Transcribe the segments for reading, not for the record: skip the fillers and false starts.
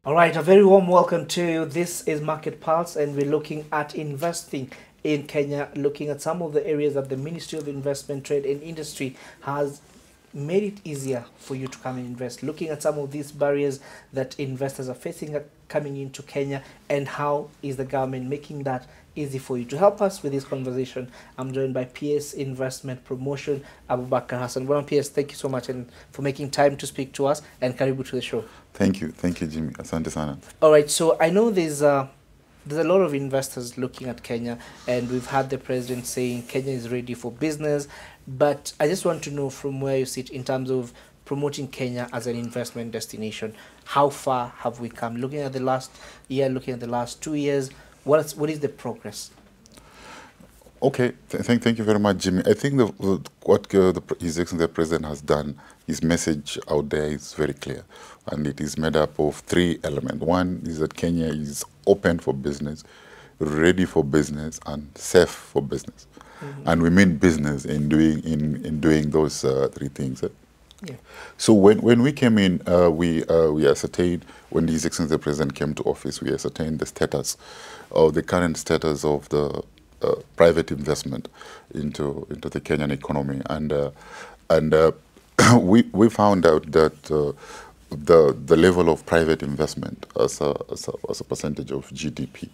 All right, a very warm welcome to This is Market Pulse, and we're looking at investing in Kenya, looking at some of the areas that the Ministry of Investment, Trade and Industry has made it easier for you to come and invest, looking at some of these barriers that investors are facing coming into Kenya, and how is the government making that easy for you. To help us with this conversation, I'm joined by PS Investment Promotion, Abubakar Hassan. Well, PS, thank you so much and for making time to speak to us, and karibu to the show. Thank you, Jimmy. Asante sana. All right, so I know there's a lot of investors looking at Kenya, and we've had the president saying Kenya is ready for business. But I just want to know from where you sit in terms of promoting Kenya as an investment destination. How far have we come? Looking at the last year, looking at the last 2 years, what is the progress? Okay, thank you very much, Jimmy. I think what His Excellency the President has done, his message out there is very clear, and it is made up of three elements. One is that Kenya is open for business, ready for business, and safe for business. And we mean business in doing those three things. Yeah. So when we came in, we ascertained, when His Excellency the President came to office, we ascertained the status, of the current status of the private investment into the Kenyan economy, and we found out that the level of private investment as a percentage of GDP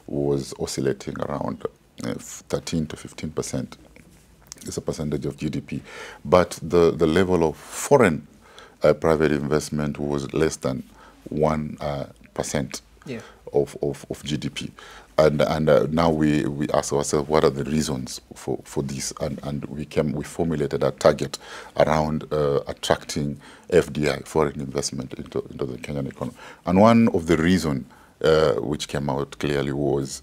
was oscillating around 13 to 15% as a percentage of GDP, but the level of foreign private investment was less than 1%. Yeah. Of GDP, and now we ask ourselves, what are the reasons for this, and we formulated a target around attracting FDI, foreign investment, into the Kenyan economy. And one of the reasons which came out clearly was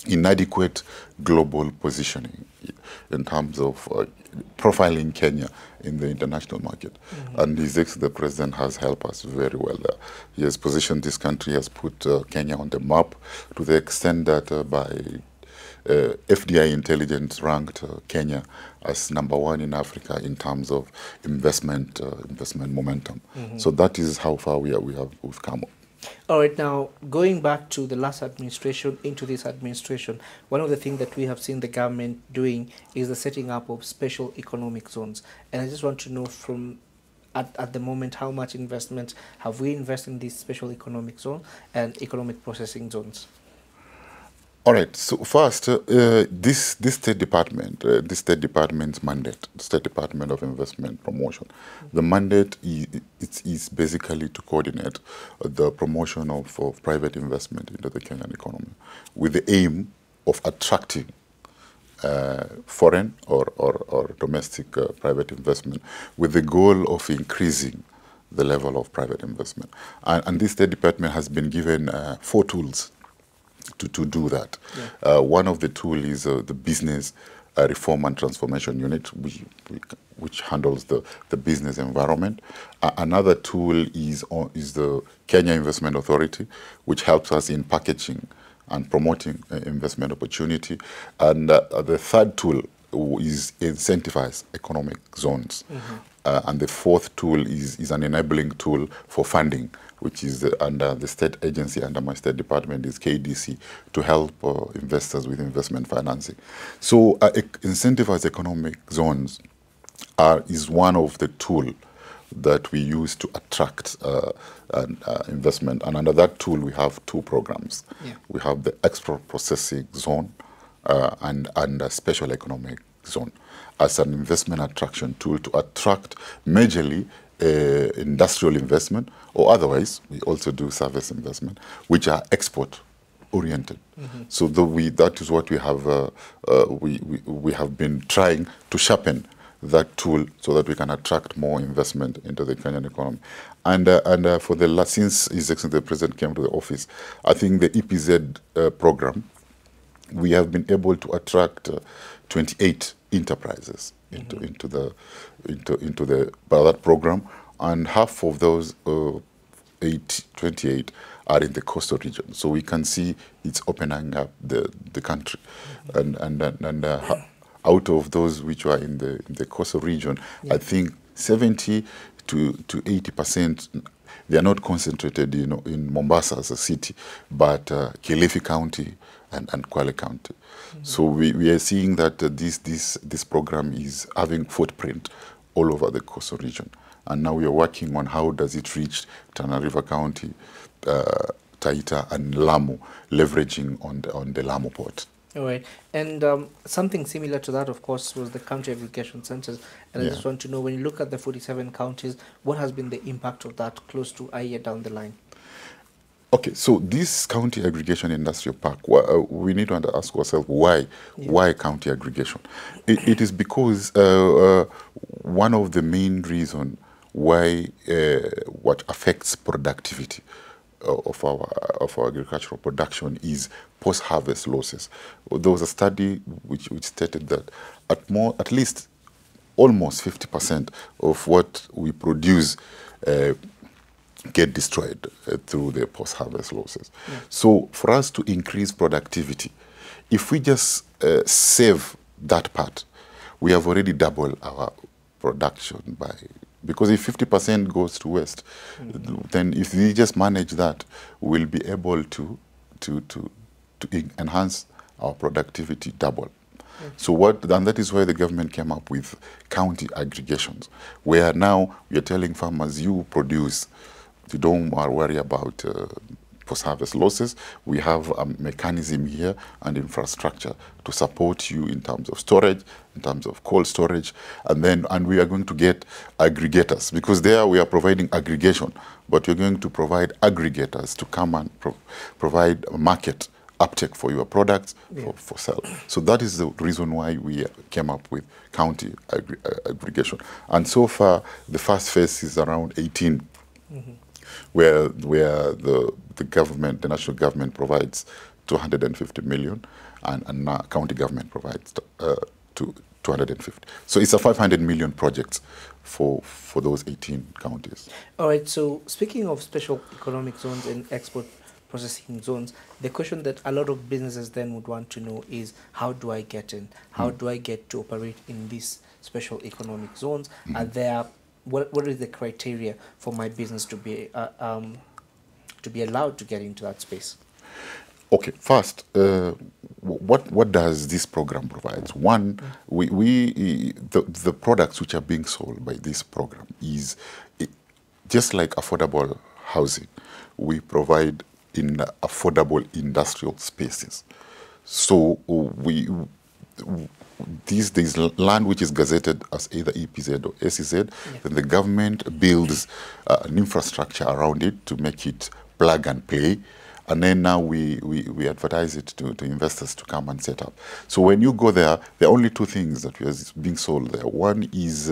inadequate global positioning in terms of profiling Kenya in the international market. And His Excellency the President has helped us very well there. He has positioned this country, has put Kenya on the map, to the extent that by FDI Intelligence ranked Kenya as #1 in Africa in terms of investment momentum. So that is how far we've come. All right, now going back to the last administration into this administration, one of the things that we have seen the government doing is the setting up of special economic zones. And I just want to know from at the moment, how much investment have we invested in these special economic zone and economic processing zones? All right. So first, this State Department's mandate, the State Department of Investment Promotion, the mandate is basically to coordinate the promotion of private investment into the Kenyan economy, with the aim of attracting foreign or domestic private investment, with the goal of increasing the level of private investment. And this State Department has been given 4 tools to do that. Yeah. One of the tools is the Business Reform and Transformation Unit, which handles the business environment. Another tool is the Kenya Investment Authority, which helps us in packaging and promoting investment opportunity. And the third tool is incentivize economic zones. And the fourth tool is an enabling tool for funding, which is under the state agency, under my State Department, is KDC, to help investors with investment financing. So incentivized economic zones is one of the tools that we use to attract investment. And under that tool, we have 2 programs. Yeah. We have the export processing zone and a special economic zone as an investment attraction tool to attract majorly industrial investment, or otherwise we also do service investment, which are export oriented. So that is what we have we have been trying to sharpen that tool so that we can attract more investment into the Kenyan economy. And for the last, since His Excellency the President came to the office, I think the EPZ program, we have been able to attract 28 enterprises into that program, and half of those 28 are in the coastal region. So we can see it's opening up the country, and out of those which are in the coastal region, yeah, I think 70 to 80% They are not concentrated, in Mombasa as a city, but Kilifi County and Kwale County. So we are seeing that this program is having footprint all over the coastal region. And now we are working on how does it reach Tana River County, Taita and Lamu, leveraging on the Lamu port. All right. And something similar to that, of course, was the county aggregation centers. And I just want to know, when you look at the 47 counties, what has been the impact of that close to a year down the line? Okay, so this county aggregation industrial park, we need to ask ourselves why county aggregation? It is because one of the main reasons why what affects productivity of our agricultural production is post-harvest losses. There was a study which stated that at least almost 50% of what we produce get destroyed through the post-harvest losses. Yeah. So for us to increase productivity, if we just save that part, we have already doubled our production because if 50% goes to waste, then if we just manage that, we'll be able to enhance our productivity double. So and that is why the government came up with county aggregations, where now we are telling farmers, you produce, you don't worry about post-harvest losses. We have a mechanism here and infrastructure to support you in terms of storage, in terms of cold storage, and we are going to get aggregators, because there we are providing aggregation, but we're going to provide aggregators to come and provide a market uptake for your products for sale. So that is the reason why we came up with county aggregation. And so far, the first phase is around 18. Where the government, the national government provides 250 million, and county government provides 250. So it's a 500 million project for those 18 counties. All right. So speaking of special economic zones and export processing zones, the question that a lot of businesses then would want to know is, how do I get in? How do I get to operate in these special economic zones? Are there what is the criteria for my business to be allowed to get into that space? Okay, first, what does this program provide? One, the products which are being sold by this program is just like affordable housing. We provide in affordable industrial spaces. So there's land which is gazetted as either EPZ or SEZ, then the government builds an infrastructure around it to make it plug and play, and then now we advertise it to investors to come and set up. So when you go there are only two things that are being sold there. One is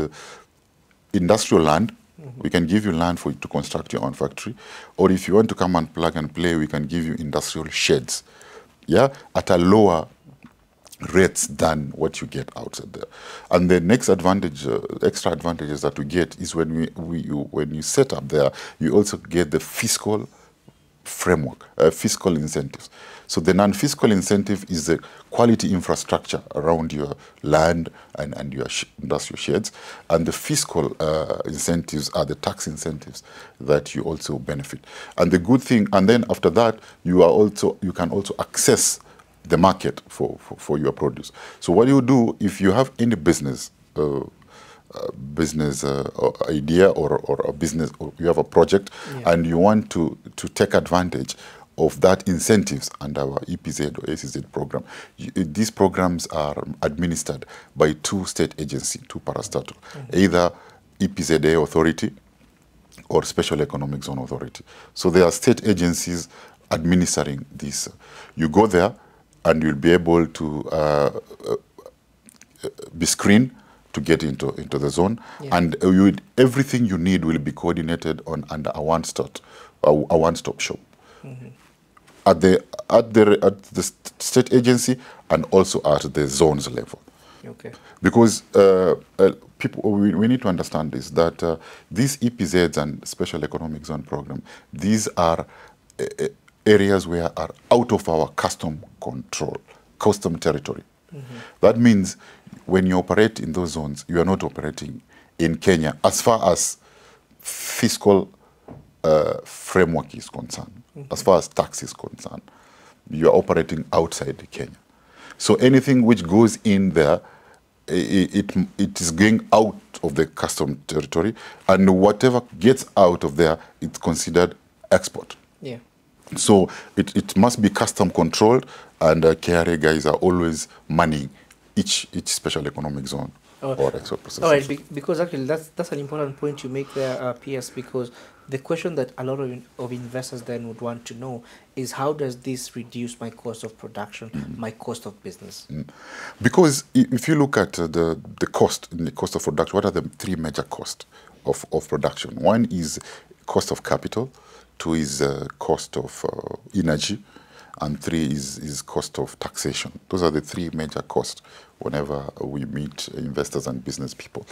industrial land. We can give you land for you to construct your own factory, or if you want to come and plug and play, we can give you industrial sheds, at a lower rates than what you get outside there. And the next advantage, extra advantages that we get is when you set up there, you also get the fiscal framework, fiscal incentives. So the non-fiscal incentive is the quality infrastructure around your land and your industrial sheds, and the fiscal incentives are the tax incentives that you also benefit. And the good thing, and then after that, you can also access the market for your produce. So what you do, if you have any business idea or a business, or you have a project and you want to take advantage of that incentives under our EPZ or SEZ program, these programs are administered by two state agencies, two parastatal, either EPZA authority or Special Economic Zone Authority. So there are state agencies administering this. You go there, and you'll be able to be screened to get into the zone, and everything you need will be coordinated under a one-stop shop at the state agency and also at the zones level. Okay. Because people, we need to understand this, that these EPZs and Special Economic Zone Program, these are areas where are out of our custom control, custom territory. That means when you operate in those zones, you are not operating in Kenya as far as fiscal framework is concerned, as far as tax is concerned, you are operating outside Kenya. So anything which goes in there, it is going out of the custom territory, and whatever gets out of there, it's considered export. Yeah. So it must be custom controlled, and KRA guys are always manning each special economic zone or export processing. All right, because actually that's an important point you make there, PS, because the question that a lot of investors then would want to know is, how does this reduce my cost of production, my cost of business? Because if you look at the cost of production, what are the three major costs of production? One is cost of capital, two is cost of energy, and three is cost of taxation. Those are the three major costs whenever we meet investors and business people.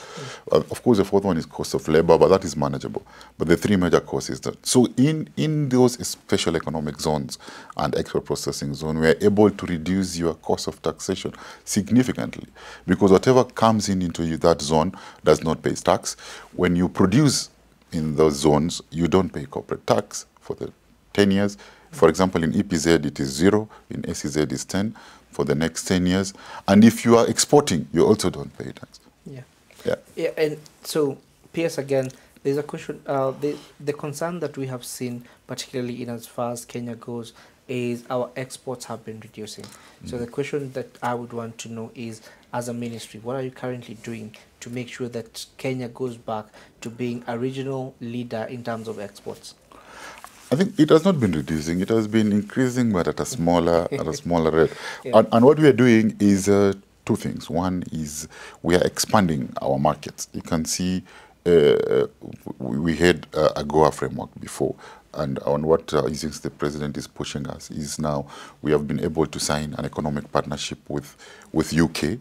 Of course, the fourth one is cost of labor, but that is manageable. But the three major costs is that. So in those special economic zones and export processing zone, we are able to reduce your cost of taxation significantly, because whatever comes into that zone does not pay tax. When you produce in those zones, you don't pay corporate tax for the 10 years. For example, in EPZ, it is 0. In SEZ, is 10 for the next 10 years. And if you are exporting, you also don't pay tax. Yeah, and so, PS, again, there's a question. The concern that we have seen, particularly in as far as Kenya goes, is our exports have been reducing. So the question that I would want to know is, as a ministry, what are you currently doing to make sure that Kenya goes back to being a regional leader in terms of exports? I think it has not been reducing. It has been increasing, but at a smaller rate. Yeah. And what we are doing is two things. One is we are expanding our markets. You can see we had a Goa framework before. And on what since the president is pushing us is now we have been able to sign an economic partnership with UK,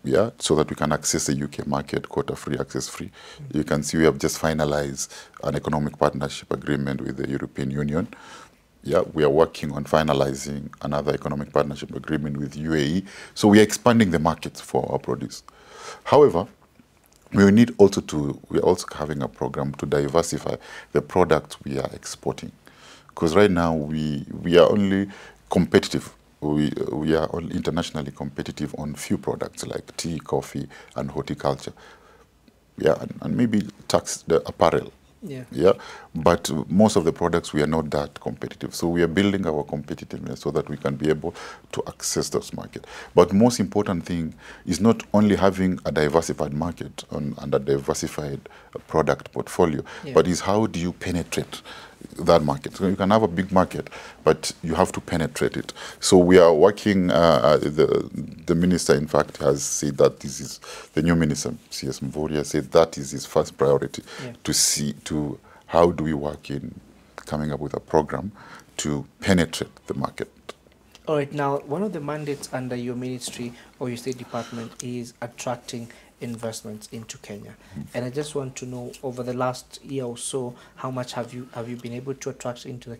yeah, so that we can access the UK market, quota-free, access-free. You can see we have just finalized an economic partnership agreement with the European Union. Yeah, we are working on finalizing another economic partnership agreement with UAE. So we are expanding the markets for our produce. However, we are also having a program to diversify the products we are exporting. Because right now we are only competitive. We are all internationally competitive on few products like tea, coffee, and horticulture. Yeah, and maybe the apparel. Yeah, but most of the products we are not that competitive. So we are building our competitiveness so that we can be able to access those markets. But most important thing is not only having a diversified market and a diversified product portfolio, but is how do you penetrate that market. So you can have a big market, but you have to penetrate it. So we are working, the minister, in fact, has said that this is, the new minister, C.S. Mvurya, said that is his first priority, to see to how do we work in coming up with a program to penetrate the market. All right, now, one of the mandates under your ministry or your State Department is attracting investments into Kenya. And I just want to know, over the last year or so, how much have you been able to attract into the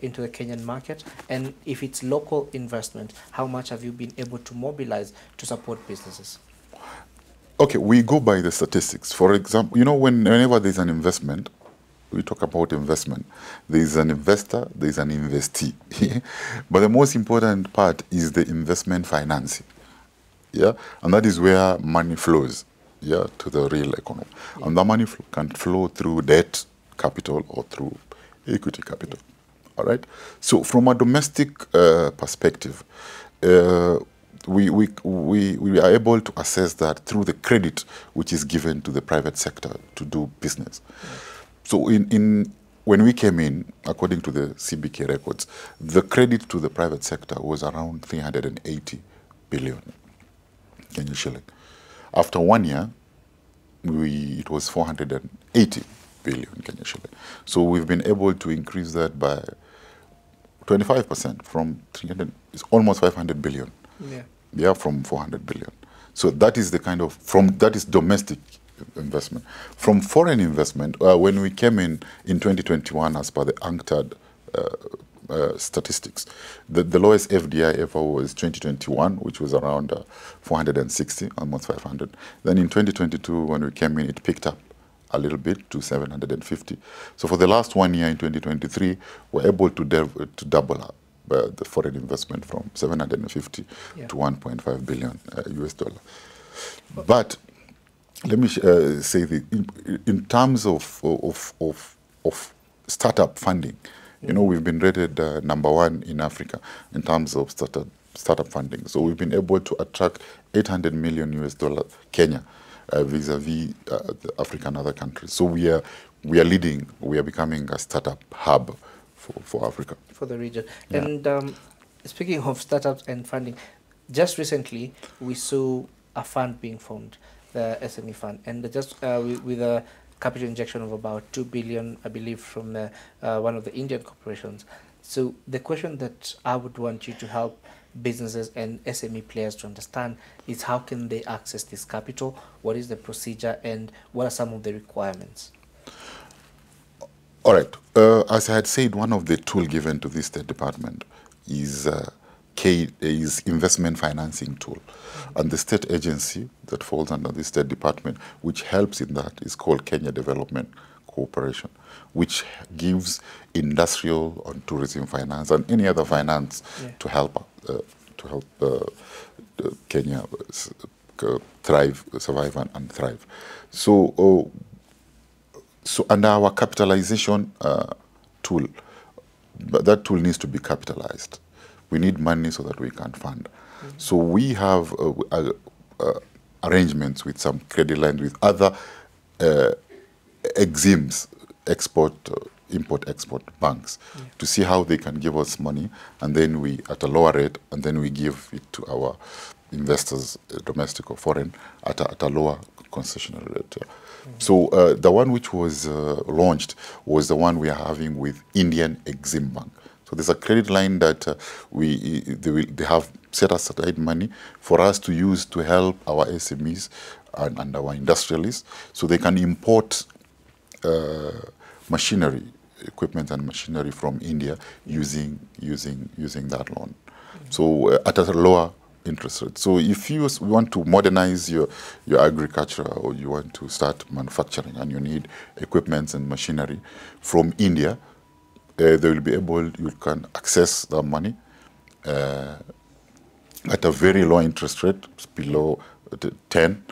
Kenyan market? And if it's local investment, how much have you been able to mobilize to support businesses? Okay, we go by the statistics. For example, you know, whenever there's an investment, we talk about investment. There's an investor, there's an investee. But the most important part is the investment financing. Yeah, and that is where money flows, yeah, to the real economy. Yeah. And the money can flow through debt capital or through equity capital. Yeah. All right. So from a domestic perspective, we are able to assess that through the credit which is given to the private sector to do business. Yeah. So when we came in, according to the CBK records, the credit to the private sector was around 380 billion. Kenyan shilling. After 1 year, it was 480 billion Kenyan shilling. So we've been able to increase that by 25% from 300. It's almost 500 billion. Yeah, from 400 billion. So that is the kind of that is domestic investment. From foreign investment, when we came in 2021, as per the UNCTAD statistics, the lowest FDI ever was 2021, which was around 460, almost 500. Then in 2022, when we came in, it picked up a little bit to 750. So for the last 1 year in 2023, we're able to double up the foreign investment from 750 to 1.5 billion US dollar. But let me say that in terms of startup funding, you know, we've been rated #1 in Africa in terms of startup funding. So we've been able to attract 800 million US dollar Kenya vis-a-vis the African other countries. So we are leading. We are becoming a startup hub for Africa, for the region. Yeah. And speaking of startups and funding, just recently we saw a fund being formed, the SME fund, and just with a capital injection of about 2 billion, I believe, from one of the Indian corporations. So the question that I would want you to help businesses and SME players to understand is, how can they access this capital? What is the procedure, and what are some of the requirements? All right. As I had said, one of the tools given to this State Department is investment financing tool. And the state agency that falls under the State Department, which helps in that, is called Kenya Development Corporation, which gives industrial and tourism finance and any other finance to help Kenya thrive, survive, and thrive. So, under our capitalization tool, that tool needs to be capitalized. We need money so that we can fund. So we have arrangements with some credit lines with other EXIMs, import-export banks, to see how they can give us money, and then we, at a lower rate, and then we give it to our investors, domestic or foreign, at a lower concessional rate. So the one which was launched was the one we are having with Indian EXIM Bank. So there's a credit line that they have set aside money for us to use to help our SMEs and our industrialists, so they can import machinery, equipment and machinery from India using that loan. So at a lower interest rate. So if you want to modernize your agriculture, or you want to start manufacturing and you need equipment and machinery from India, they will be able, you can access the money at a very low interest rate, below 10,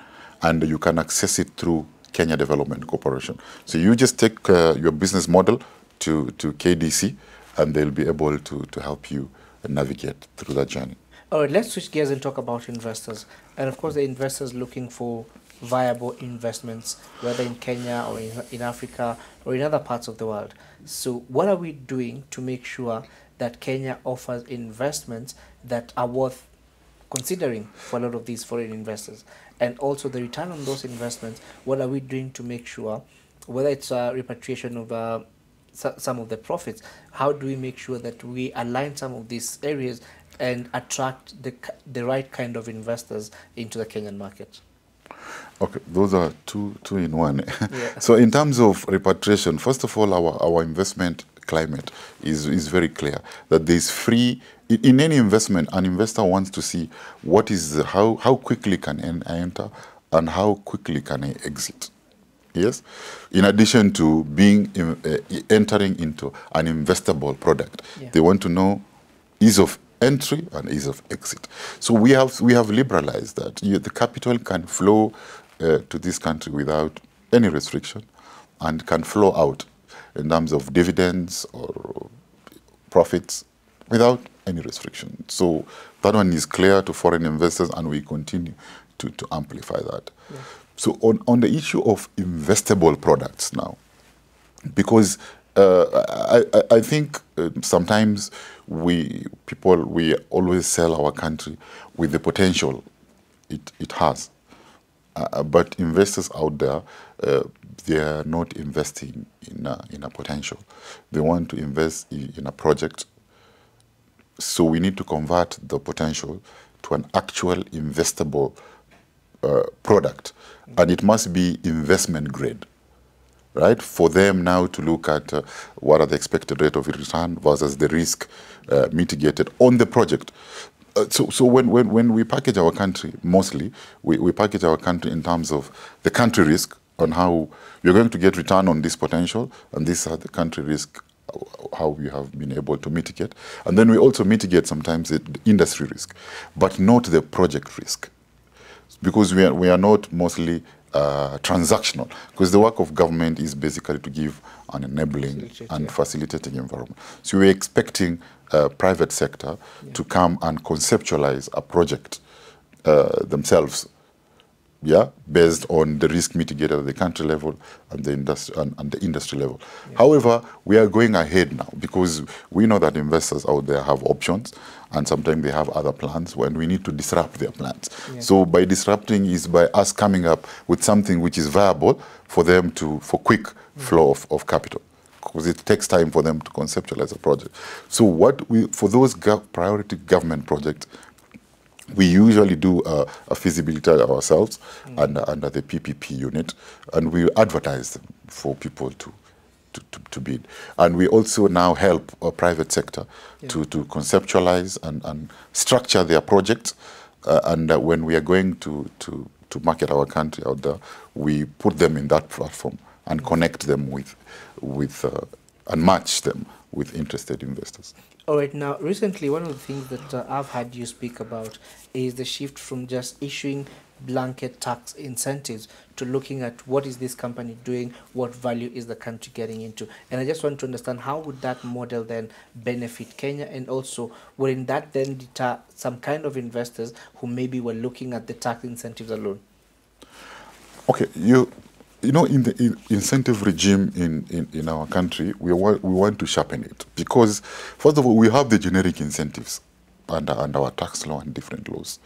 and you can access it through Kenya Development Corporation. So you just take your business model to KDC, and they'll be able to help you navigate through that journey. All right, let's switch gears and talk about investors. And of course, the investors looking for viable investments, whether in Kenya or in Africa or in other parts of the world. So what are we doing to make sure that Kenya offers investments that are worth considering for a lot of these foreign investors? And also the return on those investments, what are we doing to make sure, whether it's a repatriation of some of the profits, how do we make sure that we align some of these areas and attract the right kind of investors into the Kenyan market? Okay, those are two in one. Yeah. So in terms of repatriation, first of all, our investment climate is very clear that there's free, in any investment, an investor wants to see what is how quickly can I enter and how quickly can I exit. Yes, in addition to being entering into an investable product, they want to know ease of entry and ease of exit. So we have liberalized that. The capital can flow to this country without any restriction, and can flow out in terms of dividends or profits without any restriction. So that one is clear to foreign investors, and we continue to amplify that. Yeah. So on the issue of investable products now, because I think sometimes we always sell our country with the potential it has, but investors out there, they are not investing in a potential. They want to invest in a project. So we need to convert the potential to an actual investable product, and it must be investment grade. Right, for them now to look at what are the expected rate of return versus the risk mitigated on the project. So when we package our country, mostly we package our country in terms of the country risk on how you're going to get return on this potential, and this is the country risk, how we have been able to mitigate. And then we also mitigate sometimes the industry risk, but not the project risk, because we are not mostly transactional, because the work of government is basically to give an enabling and facilitating environment. So we're expecting private sector to come and conceptualize a project themselves, based on the risk mitigated at the country level and the industry level. However, we are going ahead now because we know that investors out there have options, and sometimes they have other plans when we need to disrupt their plans. So by disrupting is by us coming up with something which is viable for them for quick flow of capital, because it takes time for them to conceptualize a project. So for those priority government projects, we usually do a feasibility ourselves under the PPP unit, and we advertise them for people to bid. And we also now help a private sector to conceptualize and structure their projects. And when we are going to market our country out there, we put them in that platform and connect them with and match them with interested investors. All right. Now, recently, one of the things that I've had you speak about is the shift from just issuing blanket tax incentives to looking at what is this company doing, what value is the country getting into. And I just want to understand, how would that model then benefit Kenya, and also wouldn't that then deter some kind of investors who maybe were looking at the tax incentives alone? Okay, you know, in the incentive regime in our country, we want to sharpen it, because first of all, we have the generic incentives under our tax law and different laws.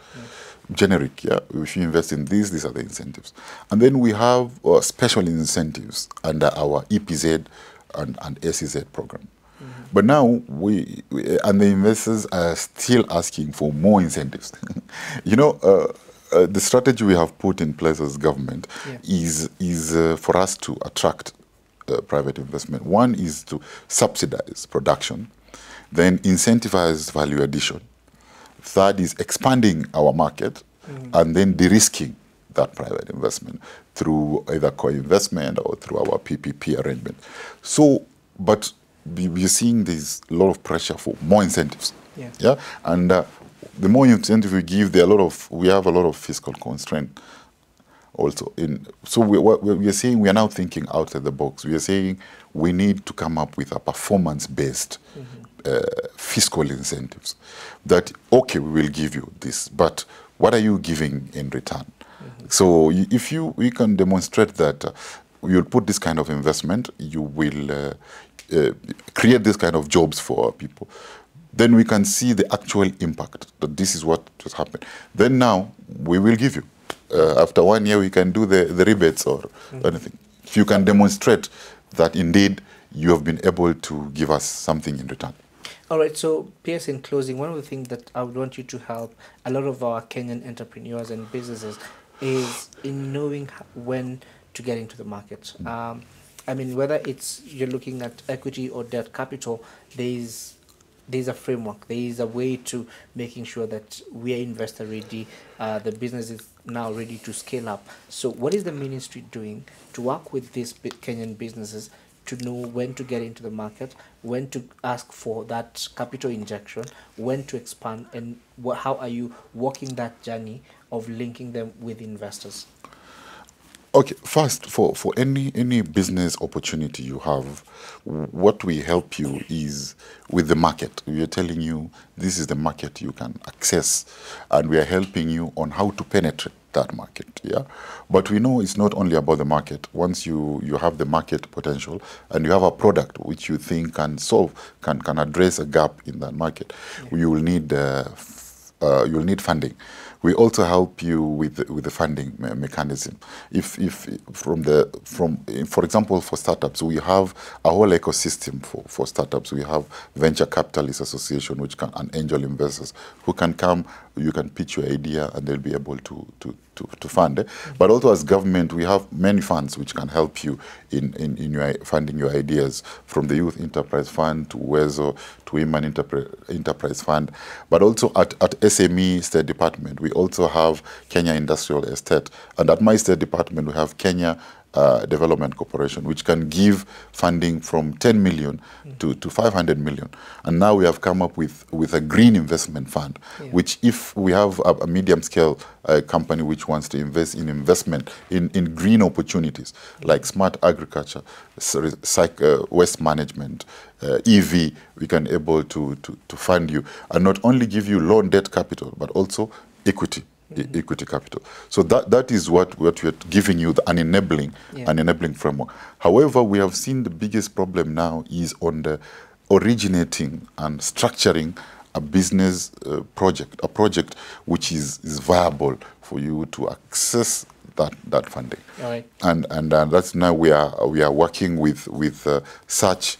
Generic, if you invest in these are the incentives. And then we have special incentives under our EPZ and SEZ program. But now and the investors are still asking for more incentives. You know, the strategy we have put in place as government is for us to attract private investment. One is to subsidize production, then incentivize value addition. Third is expanding our market, and then de-risking that private investment through either co-investment or through our PPP arrangement. So, but we're seeing there's a lot of pressure for more incentives. And the more incentive we give, we have a lot of fiscal constraint also. So we are saying, we are now thinking outside the box. We are saying we need to come up with a performance-based fiscal incentives. That, okay, we will give you this, but what are you giving in return? So if we can demonstrate that you'll put this kind of investment, you will create this kind of jobs for our people, then we can see the actual impact, that this is what has happened. Then now, we will give you. After 1 year, we can do the rebates or anything. If you can demonstrate that indeed you have been able to give us something in return. All right, so P.S., in closing, one of the things that I would want you to help a lot of our Kenyan entrepreneurs and businesses is in knowing when to get into the market. I mean, whether you're looking at equity or debt capital, there's a framework, there is a way to making sure that we are investor ready, the business is now ready to scale up. So what is the ministry doing to work with these Kenyan businesses to know when to get into the market, when to ask for that capital injection, when to expand, and how are you walking that journey of linking them with investors? Okay, first, for any business opportunity you have, what we help you is with the market. We are telling you this is the market you can access, and we are helping you on how to penetrate that market. But we know it's not only about the market. Once you have the market potential and you have a product which you think can can address a gap in that market, you will need funding. We also help you with the funding mechanism. For example, for startups, we have a whole ecosystem for startups. We have Venture Capitalists Association, and angel investors who can come. You can pitch your idea, and they'll be able to fund it. But also, as government, we have many funds which can help you in your funding your ideas, from the Youth Enterprise Fund to WEZO to Women Enterprise Fund. But also at SME State Department, we also have Kenya Industrial Estate, and at my State Department we have Kenya Development Corporation, which can give funding from 10 million to 500 million. And now we have come up with a green investment fund, which if we have a medium-scale company which wants to invest in green opportunities, like smart agriculture, waste management, EV, we can able to fund you and not only give you loan debt capital, but also equity. Equity capital. So that is what we're giving you, an enabling framework. However, we have seen the biggest problem now is on the originating and structuring a business project which is viable for you to access that funding. All right. And that's now we are working with such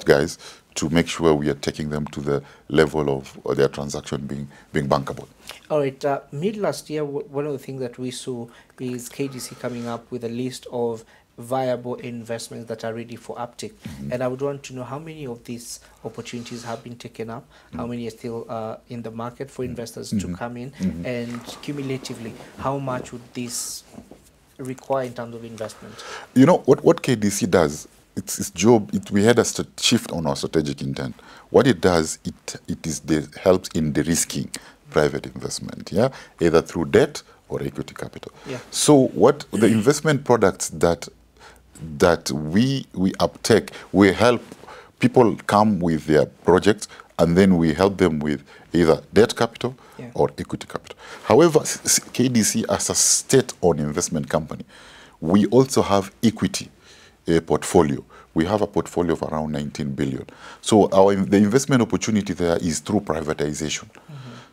guys to make sure we are taking them to the level of their transaction being bankable. All right. Mid last year, one of the things that we saw is KDC coming up with a list of viable investments that are ready for uptake. And I would want to know how many of these opportunities have been taken up, how many are still in the market for investors to come in, and cumulatively, how much would this require in terms of investment? You know, what KDC does, its job, we had a shift on our strategic intent. What it does, it helps in de-risking private investment, either through debt or equity capital. So what the investment products that we uptake, we help people come with their projects, and then we help them with either debt capital or equity capital. However, KDC as a state-owned investment company, we also have equity portfolio. We have a portfolio of around 19 billion. So the investment opportunity there is through privatization.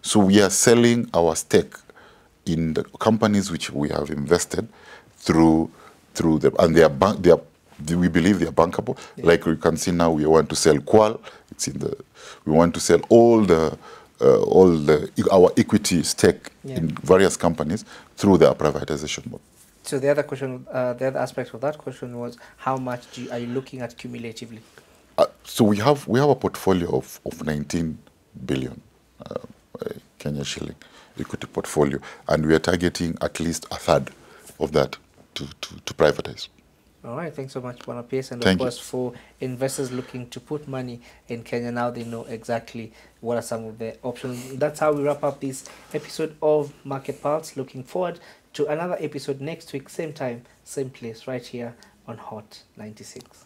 So we are selling our stake in the companies which we have invested through them, and we believe they are bankable. Like you can see now, we want to sell Qual. We want to sell all our equity stake in various companies through their privatization mode. So the other question, the other aspect of that question was, how much are you looking at cumulatively? So we have a portfolio of 19 billion Kenya shilling equity portfolio, and we are targeting at least a third of that to privatize. All right, thanks so much, Bwana Pierce. And Thank of course, for investors looking to put money in Kenya, now they know exactly what are some of the options. That's how we wrap up this episode of Market Pulse. Looking forward to another episode next week, same time, same place, right here on Hot 96.